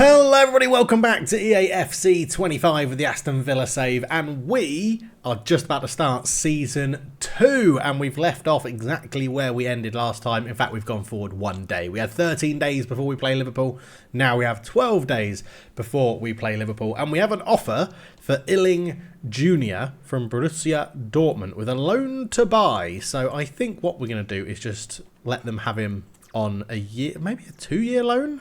Hello everybody, welcome back to EAFC 25 with the Aston Villa save, and we are just about to start Season 2, and we've left off exactly where we ended last time. In fact, we've gone forward one day. We had 13 days before we play Liverpool, now we have 12 days before we play Liverpool, and we have an offer for Illing Jr. from Borussia Dortmund with a loan to buy. So I think what we're going to do is just let them have him on a year, maybe a 2-year loan?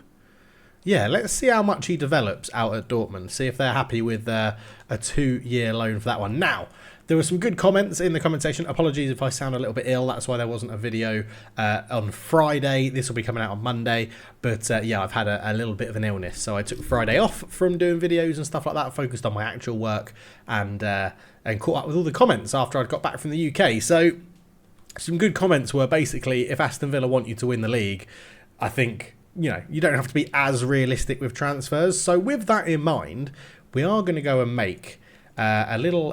Yeah, let's see how much he develops out at Dortmund. See if they're happy with a 2-year loan for that one. Now, there were some good comments in the comment section. Apologies if I sound a little bit ill. That's why there wasn't a video on Friday. This will be coming out on Monday. But yeah, I've had a little bit of an illness. So I took Friday off from doing videos and stuff like that. Focused on my actual work and caught up with all the comments after I'd got back from the UK. So some good comments were basically, if Aston Villa want you to win the league, I think, you know, you don't have to be as realistic with transfers. So with that in mind, we are going to go and make a little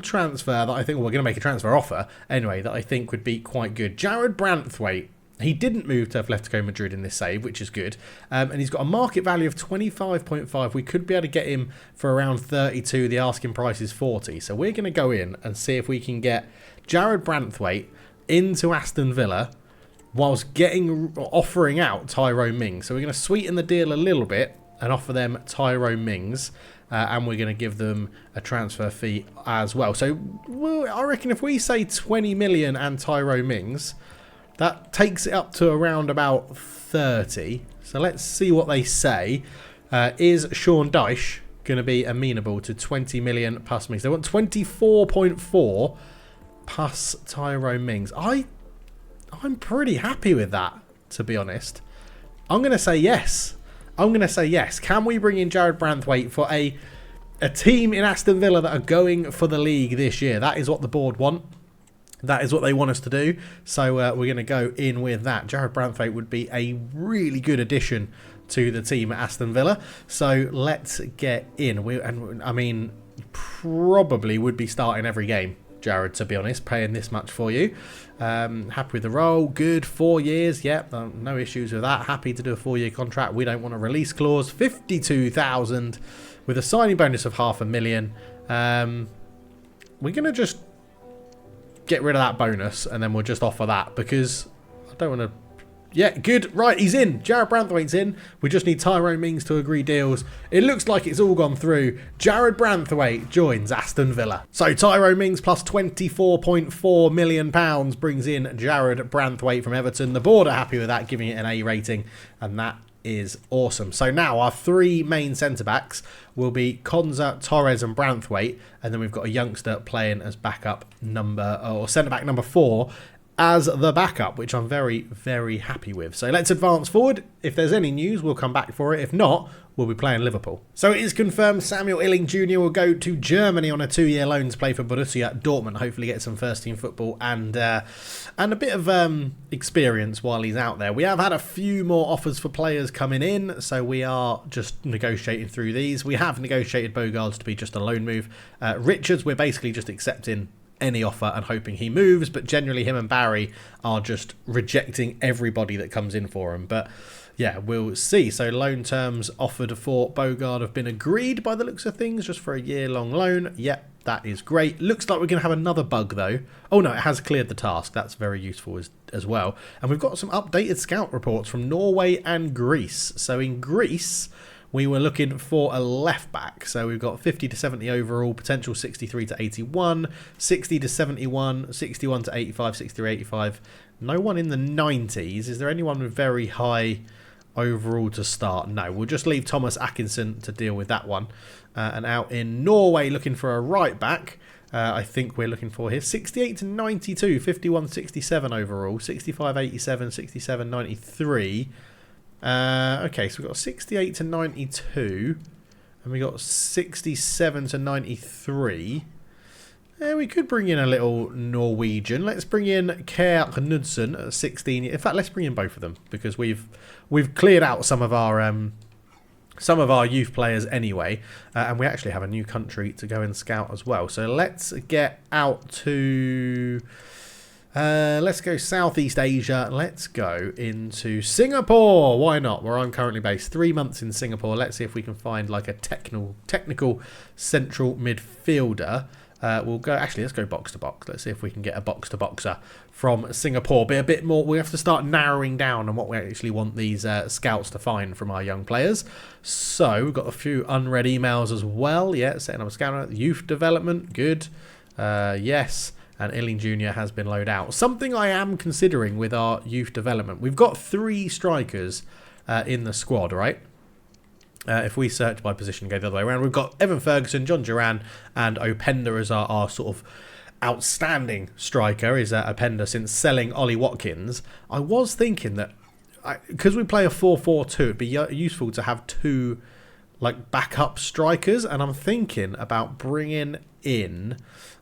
transfer that I think, well, we're going to make a transfer offer anyway, that I think would be quite good. Jarrad Branthwaite, he didn't move to Atletico Madrid in this save, which is good. And he's got a market value of 25.5. We could be able to get him for around 32. The asking price is 40. So we're going to go in and see if we can get Jarrad Branthwaite into Aston Villa whilst offering out Tyrone Mings. So we're going to sweeten the deal a little bit and offer them Tyrone Mings. And we're going to give them a transfer fee as well. So I reckon if we say 20 million and Tyrone Mings, that takes it up to around about 30. So let's see what they say. Is Sean Dyche going to be amenable to 20 million plus Mings? They want 24.4 plus Tyrone Mings. I'm pretty happy with that, to be honest. I'm going to say yes. Can we bring in Jarrad Branthwaite for a team in Aston Villa that are going for the league this year? That is what the board want. That is what they want us to do. So we're going to go in with that. Jarrad Branthwaite would be a really good addition to the team at Aston Villa. So let's get in. I mean, probably would be starting every game, Jarrad, to be honest, paying this much for you. Happy with the role. Good. 4 years. Yep. No issues with that. Happy to do a 4-year contract. We don't want a release clause. 52,000 with a signing bonus of $500,000. We're going to just get rid of that bonus and then we'll just offer that because I don't want to. Yeah, good. Right, he's in. Jarrad Branthwaite's in. We just need Tyrone Mings to agree deals. It looks like it's all gone through. Jarrad Branthwaite joins Aston Villa. So Tyrone Mings plus £24.4 million brings in Jarrad Branthwaite from Everton. The board are happy with that, giving it an A rating, and that is awesome. So now our 3 main centre-backs will be Konza, Torres and Branthwaite, and then we've got a youngster playing as backup centre-back number 4 as the backup, which I'm very, very happy with. So let's advance forward. If there's any news, we'll come back for it. If not, we'll be playing Liverpool. So it is confirmed Samuel Illing Jr. will go to Germany on a 2-year loan to play for Borussia Dortmund. Hopefully get some first-team football and a bit of experience while he's out there. We have had a few more offers for players coming in, so we are just negotiating through these. We have negotiated Bogards to be just a loan move. Richards, we're basically just accepting any offer and hoping he moves, but generally him and Barry are just rejecting everybody that comes in for him. But yeah, we'll see. So loan terms offered for Bogard have been agreed by the looks of things, just for a year-long loan. Yep, that is great. Looks like we're going to have another bug though. Oh no, it has cleared the task. That's very useful as well. And we've got some updated scout reports from Norway and Greece. So in Greece, we were looking for a left back. So we've got 50 to 70 overall, potential 63 to 81, 60 to 71, 61 to 85, 60 to 85. No one in the 90s. Is there anyone with very high overall to start? No, we'll just leave Thomas Atkinson to deal with that one. And out in Norway, looking for a right back. I think we're looking for here 68 to 92, 51 67 overall, 65 87, 67 93. Okay, so we've got 68 to 92 and we got 67 to 93. We could bring in a little Norwegian. Let's bring in Kjær Knudsen at 16. In fact, let's bring in both of them because we've cleared out some of our youth players anyway, and we actually have a new country to go and scout as well. So let's get out to Let's go Southeast Asia. Let's go into Singapore. Why not? Where I'm currently based. 3 months in Singapore. Let's see if we can find like a technical central midfielder. We'll go. Actually, let's go box to box. Let's see if we can get a box to boxer from Singapore. Be a bit more. We have to start narrowing down on what we actually want these scouts to find from our young players. So we've got a few unread emails as well. Yeah, setting up a scout. Youth development. Good. Yes. And Illing Jr. has been loaned out. Something I am considering with our youth development. We've got 3 strikers in the squad, right? If we search by position and go the other way around, we've got Evan Ferguson, John Duran, and Openda as our sort of outstanding striker, is Openda, since selling Ollie Watkins. I was thinking that, because we play a 4-4-2, it'd be useful to have 2 like backup strikers, and I'm thinking about bringing in,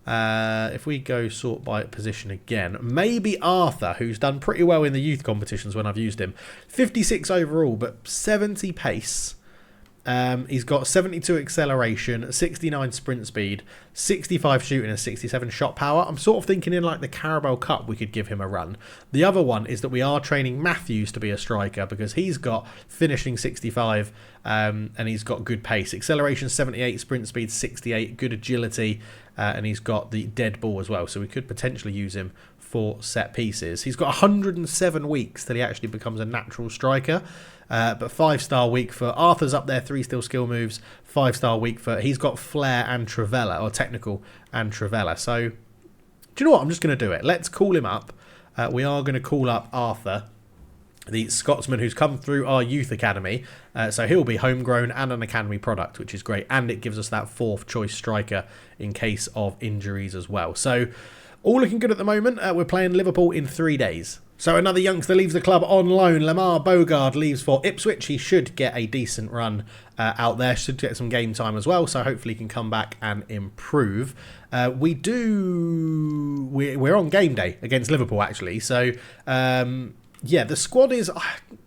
if we go sort by position again, maybe Arthur, who's done pretty well in the youth competitions when I've used him. 56 overall, but 70 pace. He's got 72 acceleration, 69 sprint speed, 65 shooting and 67 shot power. I'm sort of thinking in like the Carabao Cup we could give him a run. The other one is that we are training Matthews to be a striker because he's got finishing 65 and he's got good pace. Acceleration 78, sprint speed 68, good agility, and he's got the dead ball as well. So we could potentially use him for set pieces. He's got 107 weeks till he actually becomes a natural striker. But 5-star week for Arthur's up there, 3 still skill moves, 5-star week for, he's got flair and Trivella, or technical and Trivella. So, do you know what? I'm just going to do it. Let's call him up. We are going to call up Arthur, the Scotsman who's come through our youth academy. So he'll be homegrown and an academy product, which is great. And it gives us that 4th choice striker in case of injuries as well. So, all looking good at the moment. We're playing Liverpool in 3 days. So another youngster leaves the club on loan. Lamar Bogard leaves for Ipswich. He should get a decent run out there. Should get some game time as well. So hopefully he can come back and improve. We're on game day against Liverpool actually. So yeah, the squad is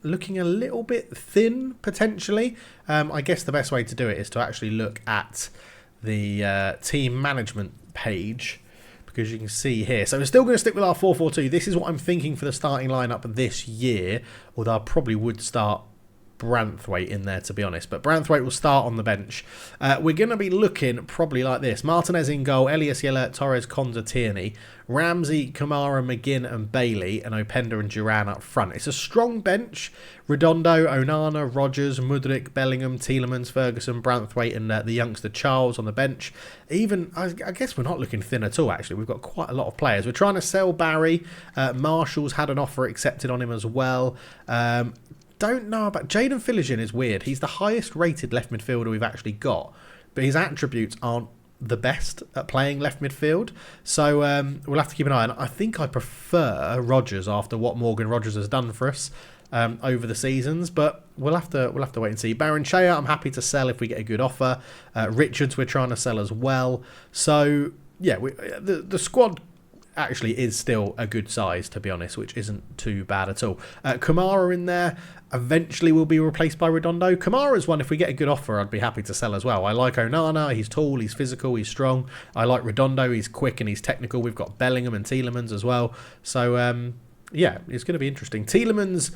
looking a little bit thin potentially. I guess the best way to do it is to actually look at the team management page, because you can see here. So we're still going to stick with our 4-4-2. This is what I'm thinking for the starting lineup this year, although I probably would start Branthwaite in there, to be honest. But Branthwaite will start on the bench. We're going to be looking probably like this. Martinez in goal, Elias Yellert, Torres, Konza, Tierney, Ramsey, Kamara, McGinn and Bailey, and Openda and Duran up front. It's a strong bench. Redondo, Onana, Rogers, Mudryk, Bellingham, Tielemans, Ferguson, Branthwaite and the youngster Charles on the bench. Even, I guess we're not looking thin at all, actually. We've got quite a lot of players. We're trying to sell Barry. Marshall's had an offer accepted on him as well. Don't know about Jaden Philogin. Is weird. He's the highest rated left midfielder we've actually got, but his attributes aren't the best at playing left midfield. So we'll have to keep an eye on. I think I prefer Rogers after what Morgan Rogers has done for us over the seasons, but we'll have to wait and see. Baron Shea, I'm happy to sell if we get a good offer. Richards, we're trying to sell as well. So yeah, the squad actually is still a good size, to be honest, which isn't too bad at all. Kamara in there eventually will be replaced by Redondo. Kamara's one, if we get a good offer, I'd be happy to sell as well. I like Onana, he's tall, he's physical, he's strong. I like Redondo, he's quick and he's technical. We've got Bellingham and Tielemans as well. So yeah, it's going to be interesting. Tielemans,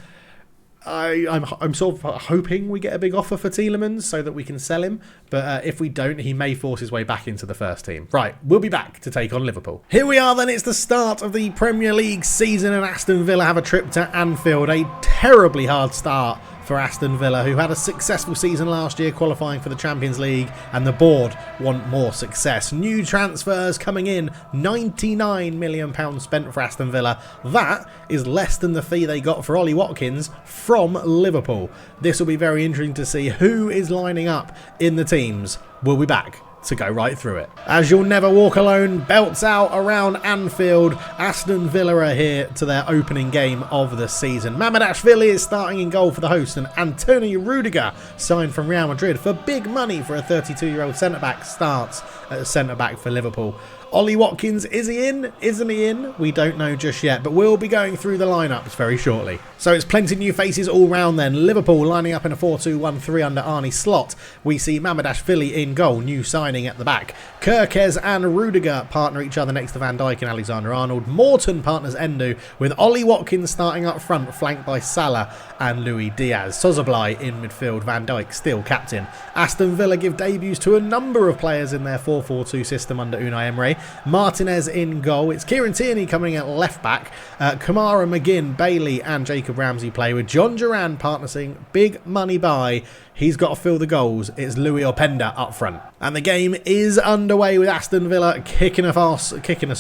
I'm sort of hoping we get a big offer for Tielemans so that we can sell him. But if we don't, he may force his way back into the first team. Right, we'll be back to take on Liverpool. Here we are then, it's the start of the Premier League season and Aston Villa have a trip to Anfield. A terribly hard start for Aston Villa, who had a successful season last year qualifying for the Champions League, and the board want more success. New transfers coming in, £99 million spent for Aston Villa. That is less than the fee they got for Ollie Watkins from Liverpool. This will be very interesting to see who is lining up in the teams. We'll be back to go right through it. As You'll Never Walk Alone belts out around Anfield, Aston Villa are here to their opening game of the season. Mamardashvili is starting in goal for the host, and Antonio Rudiger, signed from Real Madrid for big money for a 32-year-old centre-back, starts at centre-back for Liverpool. Ollie Watkins, is he in? Isn't he in? We don't know just yet, but we'll be going through the lineups very shortly. So it's plenty of new faces all round then. Liverpool lining up in a 4-2-1-3 under Arne Slot. We see Mamardashvili in goal, new signing at the back. Kerkez and Rudiger partner each other next to Van Dijk and Alexander-Arnold. Morton partners Endo, with Ollie Watkins starting up front, flanked by Salah and Luis Diaz. Szoboszlai in midfield, Van Dijk still captain. Aston Villa give debuts to a number of players in their 4-4-2 system under Unai Emery. Martinez in goal. It's Kieran Tierney coming at left back. Kamara, McGinn, Bailey and Jacob Ramsey play, with John Duran partnering big money buy. He's got to fill the goals. It's Louis Openda up front. And the game is underway with Aston Villa kicking us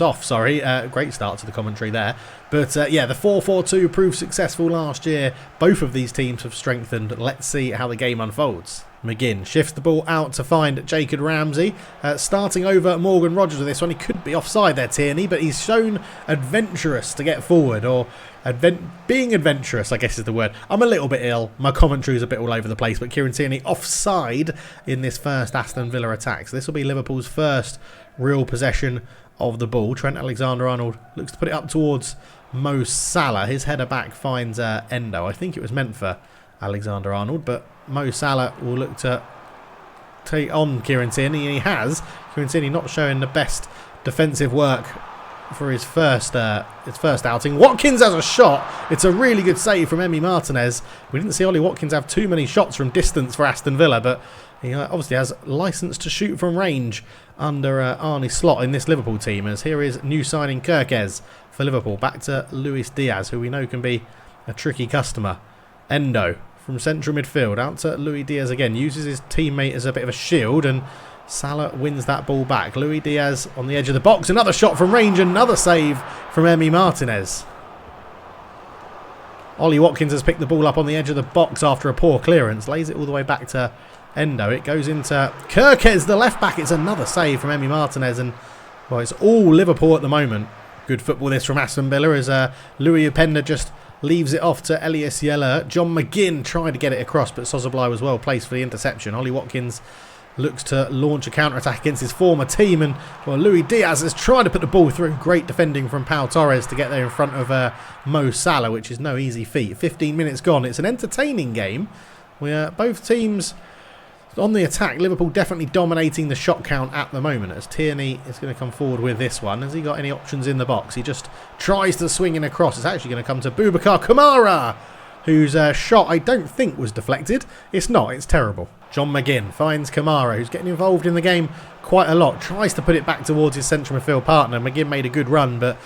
off. Great start to the commentary there. But yeah, the 4-4-2 proved successful last year. Both of these teams have strengthened. Let's see how the game unfolds. McGinn shifts the ball out to find Jacob Ramsey. Starting over Morgan Rogers with this one. He could be offside there, Tierney, but he's shown adventurous to get forward, or being adventurous, I guess is the word. I'm a little bit ill. My commentary is a bit all over the place, but Kieran Tierney offside in this first Aston Villa attack. So this will be Liverpool's first real possession of the ball. Trent Alexander-Arnold looks to put it up towards Mo Salah. His header back finds Endo. I think it was meant for Alexander-Arnold, but Mo Salah will look to take on Kieran Tierney, and he has. Kieran Tierney not showing the best defensive work for his first outing. Watkins has a shot. It's a really good save from Emi Martinez. We didn't see Ollie Watkins have too many shots from distance for Aston Villa, but he obviously has license to shoot from range under Arne Slot in this Liverpool team. As here is new signing Kerkez for Liverpool. Back to Luis Diaz, who we know can be a tricky customer. Endo from central midfield out to Luis Diaz again. Uses his teammate as a bit of a shield, and Salah wins that ball back. Luis Diaz on the edge of the box. Another shot from range. Another save from Emi Martinez. Ollie Watkins has picked the ball up on the edge of the box after a poor clearance. Lays it all the way back to Endo. It goes into Kerkez, the left back. It's another save from Emi Martinez. And, well, it's all Liverpool at the moment. Good football this from Aston Villa as Louis Openda just leaves it off to Elias Yeller. John McGinn tried to get it across, but Szoboszlai was well placed for the interception. Ollie Watkins looks to launch a counter-attack against his former team, and well, Luis Diaz has tried to put the ball through. Great defending from Pau Torres to get there in front of Mo Salah, which is no easy feat. 15 minutes gone. It's an entertaining game. Both teams on the attack. Liverpool definitely dominating the shot count at the moment, as Tierney is going to come forward with this one. Has he got any options in the box? He just tries to swing in across. It's actually going to come to Boubacar Kamara, whose shot I don't think was deflected. It's not. It's terrible. John McGinn finds Kamara, who's getting involved in the game quite a lot. Tries to put it back towards his central midfield partner. McGinn made a good run, but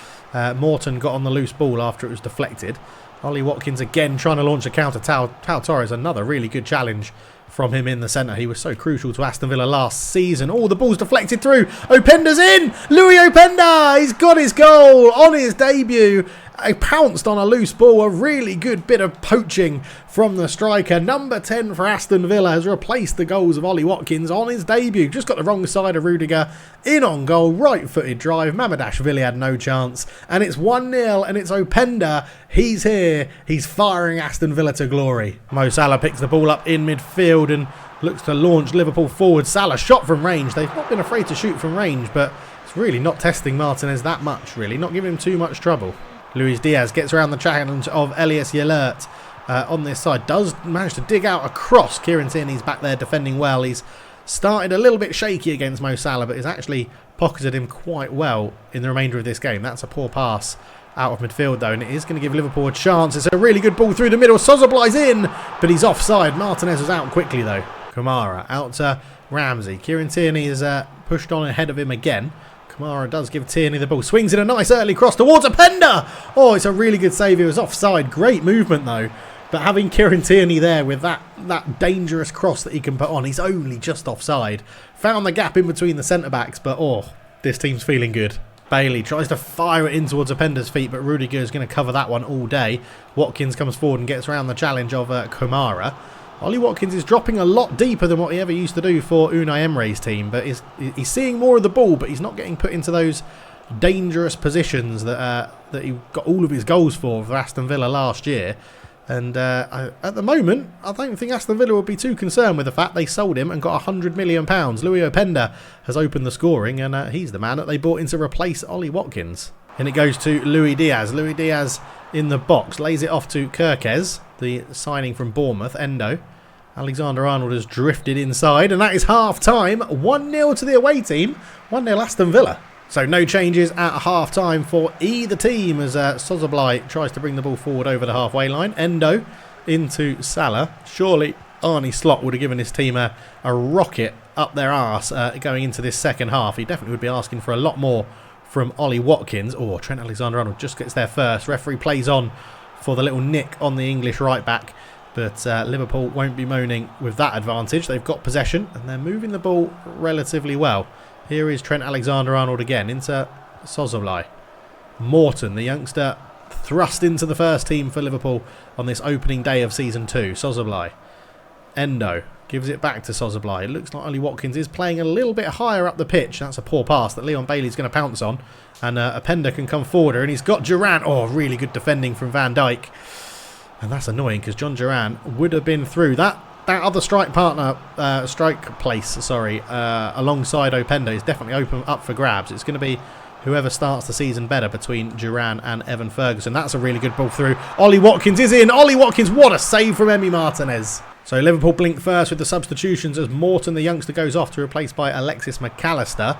Morton got on the loose ball after it was deflected. Ollie Watkins again trying to launch a counter. Pau Torres, another really good challenge from him in the centre. He was so crucial to Aston Villa last season. All the balls deflected through. Openda's in! Louis Openda! He's got his goal on his debut. He pounced on a loose ball. A really good bit of poaching from the striker. Number 10 for Aston Villa has replaced the goals of Ollie Watkins on his debut. Just got the wrong side of Rudiger. In on goal. Right-footed drive. Mamardashvili had no chance. And it's 1-0, and it's Openda. He's here. He's firing Aston Villa to glory. Mo Salah picks the ball up in midfield and looks to launch Liverpool forward. Salah shot from range. They've not been afraid to shoot from range, but it's really not testing Martinez that much, really. Not giving him too much trouble. Luis Diaz gets around the challenge of Elias Yellert on this side. Does manage to dig out across. Kieran Tierney's back there defending well. He's started a little bit shaky against Mo Salah, but has actually pocketed him quite well in the remainder of this game. That's a poor pass out of midfield, though, and it is going to give Liverpool a chance. It's a really good ball through the middle. Szoboszlai's in, but he's offside. Martinez was out quickly, though. Kamara out to Ramsey. Kieran Tierney is pushed on ahead of him again. Kamara does give Tierney the ball. Swings in a nice early cross towards Openda. Oh, it's a really good save. He was offside. Great movement, though. But having Kieran Tierney there with that dangerous cross that he can put on, he's only just offside. Found the gap in between the centre-backs, but this team's feeling good. Bailey tries to fire it in towards Openda's feet, but Rudiger is going to cover that one all day. Watkins comes forward and gets around the challenge of Kamara. Ollie Watkins is dropping a lot deeper than what he ever used to do for Unai Emery's team, but he's seeing more of the ball, but he's not getting put into those dangerous positions that he got all of his goals for Aston Villa last year. And at the moment, I don't think Aston Villa would be too concerned with the fact they sold him and got £100 million. Louis Openda has opened the scoring, and he's the man that they brought in to replace Ollie Watkins. And it goes to Luis Diaz. Luis Diaz in the box, lays it off to Kirkez, the signing from Bournemouth, Endo. Alexander-Arnold has drifted inside, and that is half-time. 1-0 to the away team, 1-0 Aston Villa. So no changes at half-time for either team as Szoboszlai tries to bring the ball forward over the halfway line. Endo into Salah. Surely Arne Slot would have given his team a rocket up their arse going into this second half. He definitely would be asking for a lot more from Ollie Watkins. Oh, Trent Alexander-Arnold just gets there first. Referee plays on for the little nick on the English right-back. But Liverpool won't be moaning with that advantage. They've got possession and they're moving the ball relatively well. Here is Trent Alexander-Arnold again into Szoboszlai. Morton, the youngster, thrust into the first team for Liverpool on this opening day of Season 2. Szoboszlai. Endo gives it back to Szoboszlai. It looks like Ollie Watkins is playing a little bit higher up the pitch. That's a poor pass that Leon Bailey's going to pounce on. And Openda can come forward and he's got Duran. Oh, really good defending from Van Dijk. And that's annoying because John Duran would have been through that other strike partner, alongside Openda is definitely open up for grabs. It's going to be whoever starts the season better between Duran and Evan Ferguson. That's a really good ball through. Ollie Watkins is in. Ollie Watkins, what a save from Emi Martinez. So Liverpool blink first with the substitutions as Morton, the youngster, goes off to replace by Alexis McAllister.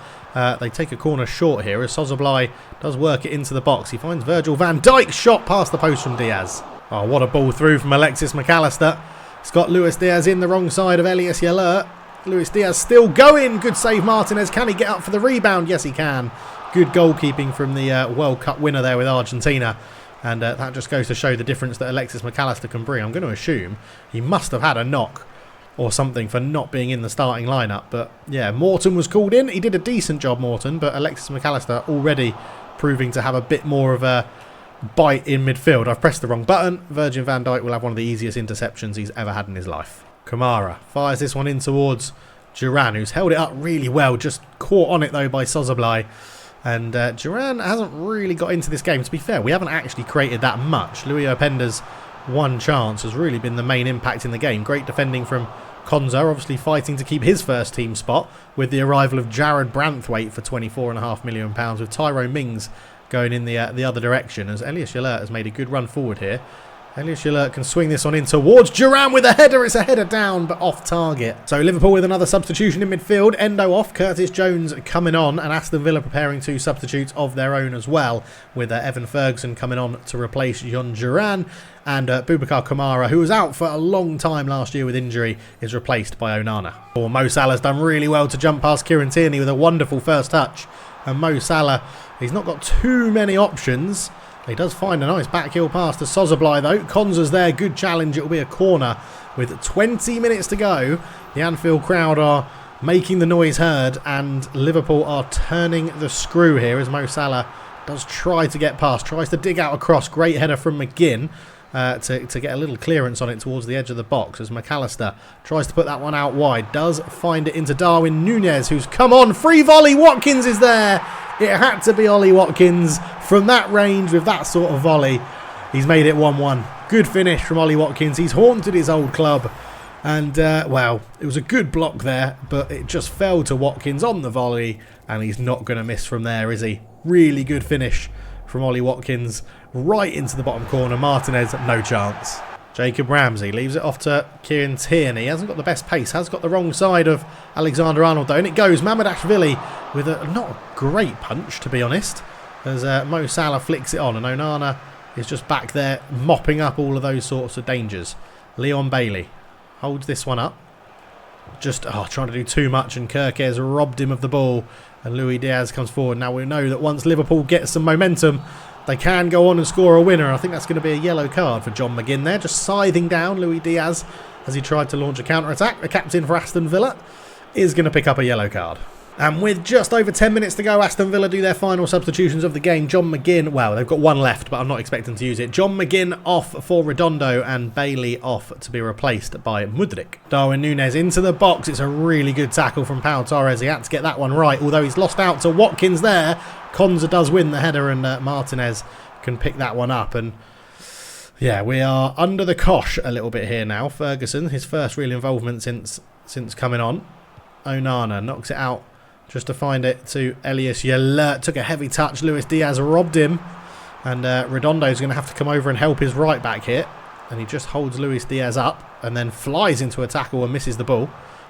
They take a corner short here as Szoboszlai does work it into the box. He finds Virgil van Dijk, shot past the post from Diaz. Oh, what a ball through from Alexis McAllister. It's got Luis Diaz in the wrong side of Elias Yalert. Luis Diaz still going. Good save, Martinez. Can he get up for the rebound? Yes, he can. Good goalkeeping from the World Cup winner there with Argentina. And that just goes to show the difference that Alexis McAllister can bring. I'm going to assume he must have had a knock or something for not being in the starting lineup. But yeah, Morton was called in. He did a decent job, Morton. But Alexis McAllister already proving to have a bit more of a bite in midfield. I've pressed the wrong button. Virgil van Dijk will have one of the easiest interceptions he's ever had in his life. Kamara fires this one in towards Duran, who's held it up really well. Just caught on it though by Szoboszlai. And Duran hasn't really got into this game. To be fair, we haven't actually created that much. Louis Openda's one chance has really been the main impact in the game. Great defending from Konza, obviously fighting to keep his first team spot with the arrival of Jared Branthwaite for £24.5 million, with Tyrone Mings going in the other direction as Elias Yalert has made a good run forward here. Elias Yalert can swing this one in towards Duran with a header. It's a header down but off target. So Liverpool with another substitution in midfield. Endo off, Curtis Jones coming on, and Aston Villa preparing two substitutes of their own as well, with Evan Ferguson coming on to replace John Duran, and Boubacar Kamara, who was out for a long time last year with injury, is replaced by Onana. Mo Salah's done really well to jump past Kieran Tierney with a wonderful first touch, and Mo Salah, he's not got too many options. He does find a nice backheel pass to Szoboszlai though. Konza's there, good challenge. It will be a corner with 20 minutes to go. The Anfield crowd are making the noise heard and Liverpool are turning the screw here as Mo Salah does try to get past. Tries to dig out a cross. Great header from McGinn to get a little clearance on it towards the edge of the box as McAllister tries to put that one out wide. Does find it into Darwin Núñez, who's come on. Free volley. Watkins is there. It had to be Ollie Watkins from that range with that sort of volley. He's made it 1-1. Good finish from Ollie Watkins. He's haunted his old club. And, well, it was a good block there, but it just fell to Watkins on the volley. And he's not going to miss from there, is he? Really good finish from Ollie Watkins. Right into the bottom corner. Martinez, no chance. Jacob Ramsey leaves it off to Kieran Tierney. He hasn't got the best pace. Has got the wrong side of Alexander-Arnold, though. And it goes. Mamardashvili with a not a great punch, to be honest. As Mo Salah flicks it on. And Onana is just back there mopping up all of those sorts of dangers. Leon Bailey holds this one up. Just trying to do too much. And Kirkez robbed him of the ball. And Luis Diaz comes forward. Now we know that once Liverpool gets some momentum, they can go on and score a winner. I think that's going to be a yellow card for John McGinn there. Just scything down Luis Diaz as he tried to launch a counter-attack. The captain for Aston Villa is going to pick up a yellow card. And with just over 10 minutes to go, Aston Villa do their final substitutions of the game. John McGinn, well, they've got one left, but I'm not expecting to use it. John McGinn off for Redondo and Bailey off to be replaced by Mudryk. Darwin Núñez into the box. It's a really good tackle from Pau Torres. He had to get that one right, although he's lost out to Watkins there. Konza does win the header and Martinez can pick that one up. And Yeah, we are under the cosh a little bit here now. Ferguson, his first real involvement since coming on. Onana knocks it out just to find it to Elias Yalert. Took a heavy touch. Luis Diaz robbed him. And Redondo's going to have to come over and help his right back here. And he just holds Luis Diaz up and then flies into a tackle and misses the ball.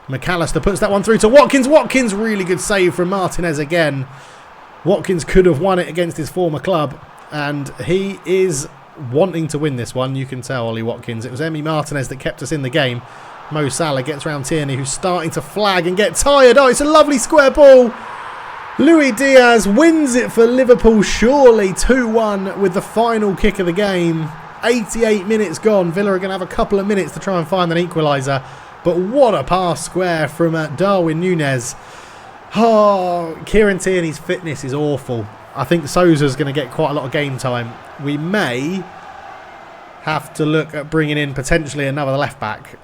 McAllister puts that one through to Watkins. Watkins, really good save from Martinez again. Watkins could have won it against his former club. And he is wanting to win this one. You can tell, Ollie Watkins. It was Emi Martinez that kept us in the game. Mo Salah gets round Tierney, who's starting to flag and get tired. Oh, it's a lovely square ball. Luis Diaz wins it for Liverpool, surely 2-1 with the final kick of the game. 88 minutes gone. Villa are going to have a couple of minutes to try and find an equaliser. But what a pass square from Darwin Núñez. Oh, Kieran Tierney's fitness is awful. I think Sousa's going to get quite a lot of game time. We may have to look at bringing in potentially another left-back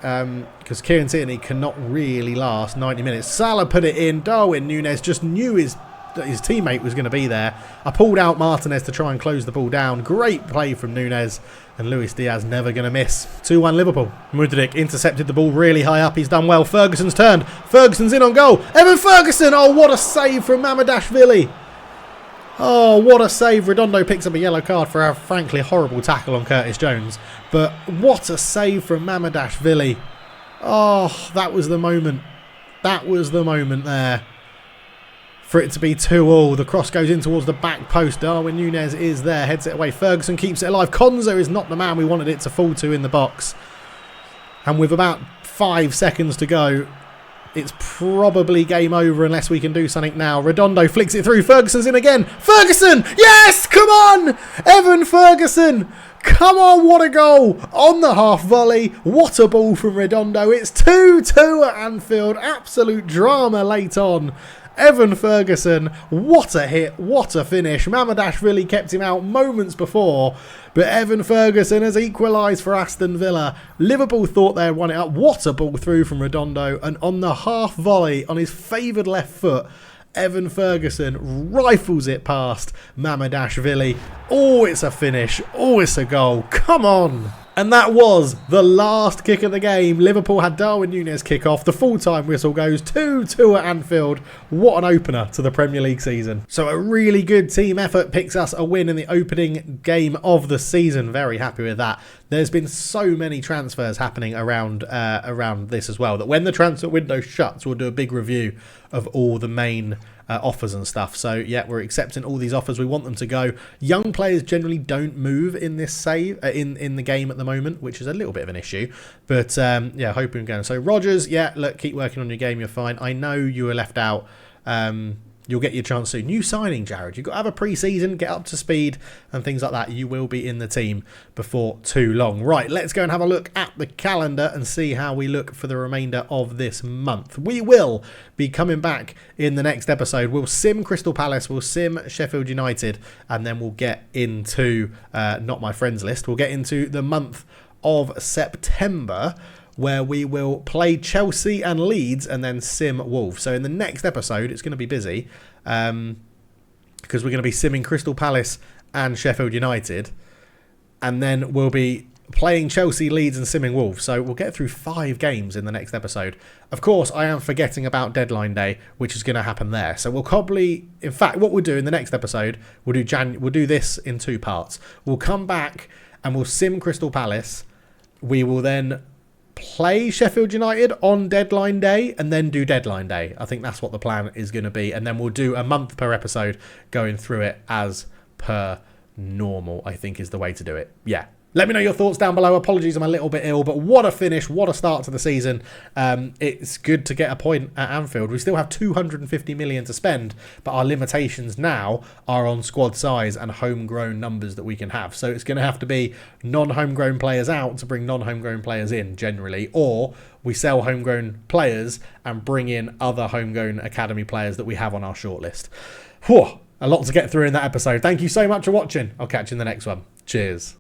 because Kieran Tierney cannot really last 90 minutes. Salah put it in. Darwin Núñez just knew his teammate was going to be there. I pulled out Martinez to try and close the ball down. Great play from Núñez. And Luis Diaz never going to miss. 2-1 Liverpool. Mudryk intercepted the ball really high up. He's done well. Ferguson's turned. Ferguson's in on goal. Evan Ferguson. Oh, what a save from Mamardashvili. Oh, what a save. Redondo picks up a yellow card for a frankly horrible tackle on Curtis Jones. But what a save from Mamardashvili. Oh, that was the moment. That was the moment there. For it to be 2-2. The cross goes in towards the back post. Darwin Núñez is there. Heads it away. Ferguson keeps it alive. Konzo is not the man we wanted it to fall to in the box. And with about 5 seconds to go, it's probably game over unless we can do something now. Redondo flicks it through. Ferguson's in again. Ferguson! Yes! Come on! Evan Ferguson! Come on, what a goal! On the half volley. What a ball from Redondo. It's 2-2 at Anfield. Absolute drama late on. Evan Ferguson, what a hit, what a finish. Mamardashvili kept him out moments before, but Evan Ferguson has equalised for Aston Villa. Liverpool thought they had won it up. What a ball through from Redondo, and on the half volley, on his favoured left foot, Evan Ferguson rifles it past Mamardashvili. Oh, it's a finish. Oh, it's a goal. Come on. And that was the last kick of the game. Liverpool had Darwin Núñez kick off. The full-time whistle goes 2-2 at Anfield. What an opener to the Premier League season. So a really good team effort picks us a win in the opening game of the season. Very happy with that. There's been so many transfers happening around this as well that when the transfer window shuts, we'll do a big review of all the main offers and stuff. So yeah, we're accepting all these offers. We want them to go. Young players generally don't move in this in the game at the moment, which is a little bit of an issue. But yeah, hoping we're going. So Rodgers, yeah, look, keep working on your game. You're fine. I know you were left out. You'll get your chance soon. New signing, Jared. You've got to have a pre-season, get up to speed and things like that. You will be in the team before too long. Right, let's go and have a look at the calendar and see how we look for the remainder of this month. We will be coming back in the next episode. We'll sim Crystal Palace, we'll sim Sheffield United, and then we'll get into, not my friends list, we'll get into the month of September, where we will play Chelsea and Leeds and then sim Wolves. So in the next episode, it's going to be busy because we're going to be simming Crystal Palace and Sheffield United. And then we'll be playing Chelsea, Leeds and simming Wolves. So we'll get through 5 games in the next episode. Of course, I am forgetting about deadline day, which is going to happen there. So we'll probably, in fact, what we'll do in the next episode, we'll do this in 2 parts. We'll come back and we'll sim Crystal Palace. We will then play Sheffield United on deadline day and then do deadline day. I think that's what the plan is going to be. And then we'll do a month per episode going through it as per normal, I think is the way to do it. Yeah. Let me know your thoughts down below. Apologies, I'm a little bit ill, but what a finish. What a start to the season. It's good to get a point at Anfield. We still have 250 million to spend, but our limitations now are on squad size and homegrown numbers that we can have. So it's going to have to be non-homegrown players out to bring non-homegrown players in generally, or we sell homegrown players and bring in other homegrown academy players that we have on our shortlist. Whew, a lot to get through in that episode. Thank you so much for watching. I'll catch you in the next one. Cheers.